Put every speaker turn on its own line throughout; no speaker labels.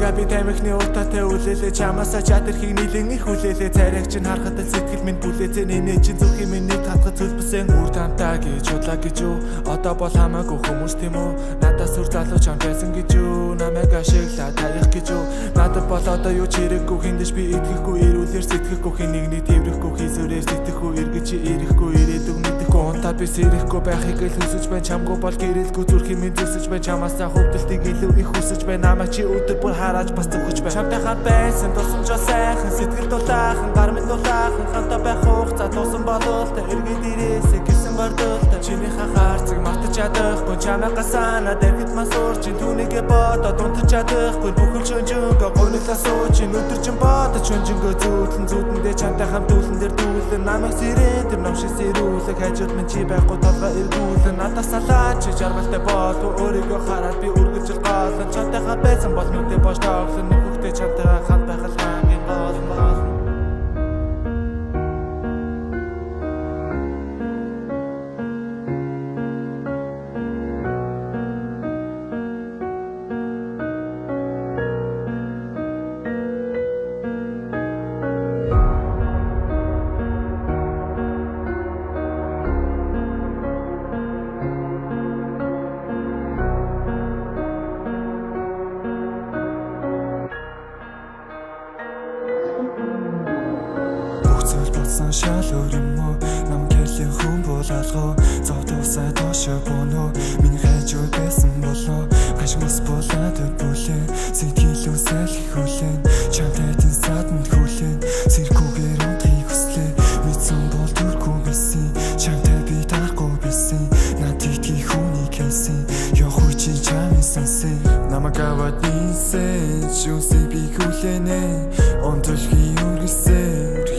Чамайга би тамхины утаатай үлээлээ чамаасаа чадрахыг нийлэн их хүлээлээ царайг чинь харахад сэтгэл минь бүлээзээ нэнэ чинь зүрхийн миний татгад цөлбсөн үр тамтаа гэж удлаа гэж юу одоо бол хамаагүй хүмүүс тийм үү надаас үр залуу чам байсан гэж юу намайг ашиглаа таях гэж юу надад бол одоо юу ч хэрэггүй хиндэж би итгэхгүй ирүүлэр сэтгэхгүй хин нэгний тэрвэхгүй хийсүрээр сэтгэхгүй эргэж ирэхгүй ирээдүг мэдэхгүй унтаа би сэрэхгүй байхыг л хүсэж байна чамгүй бол гэрэлгүй зүрхийн минь зүсэж байна чамаасаа хөвдөлтийг илүү их хүсэж байна намайг чи өдөр бүр хараад бас зөвхөж байна чамтай хаад байсан тусамжаа сайхан сэтгэл дулаахан гар минь дулаахан хамтаа байх хугацаа тусан бололтой эргээд ирээсэй гэсэн бардуултаа чиний хахаарцыг мартаж чадахгүй чамайгаа санаад эргэд масуур чи түүнийгээ бодоод унтаж чадахгүй бүхэл шөнжөнгөө гонолоо суучин өдөр чин бодож шөнжөнгөө зүүдэндээ чамтай хамт дүүлэн дээр дүүлэн намайг сэрэн тэр номшиг сэрүүлэг хажууд минь чи байхгүй толгой эргүүлэн надаас салаач жаргалтай болов өөрийгөө хараад би үргэлж голон чамтай хамт байсан бол нүдээ бош тоглон нөхөдтэй чамтай хамт байх л хамгийн гол
Болсон шал өрөмөө нам гэлэн хүн болалгоо зовдосаа тошоо боноо миний хажууд байсан болоо гашмас болоод бүлээ сэтгэл үсэл хүлэн чамтай тэн саданд хүлэн сэргүүгээр унтхийг хүслээ мэдсэн бол түргүү бисэн чамтай би тарахгүй бисэн над итгэх хүнийг хэлсэн явах чи чамын сансан намайг аваад нисээ чүсээ би хүлэнэ онтолхи үргэлсээ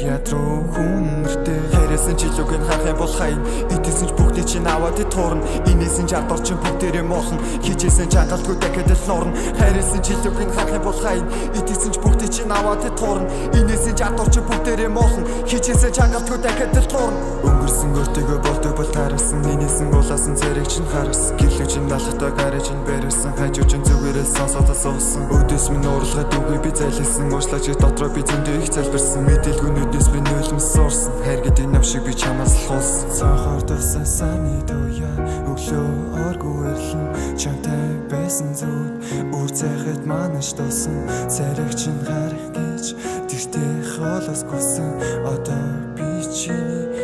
ядруу хүнртэй хайрсан чилүүг нь харах юм бол хайн итгэсэн ч бүгдийг чинь аваад туурна инээсэн ч ардор чинь бүгдээрээ моолно хичээсэн ч хангалтгүй дахиад л норно хайрсан чилүүг нь харах юм бол хайн итгэсэн ч бүгдийг чинь аваад туурна инээсэн ч ардор чинь бүгдээрээ моолно хичээсэн ч хангалтгүй дахиад л туурна өнгөрсөн өртөгөө болдог бол таарсан инээсэн булаасан царайг чинь харсан гэрлүү чинь далхтаа гараж чинь бэрсэн хажуу чинь зүгээрээ сонсоод суусан өдөөс минь уралгаад үгүй би зайлсан уушлаач дотроо би зөндөө их залбирсан мэдээлгүй нүдээс би нулимс суурсан хайр гэдэг навшиг би чамаас л хулсан цаахаар тусаа саны туяа өглөө оргүй эрлэн чамтай байсан зүуд үр цайхад манаш туусан царайг чинь харах гэж тэртээ холоос гуйсан одоо би чиний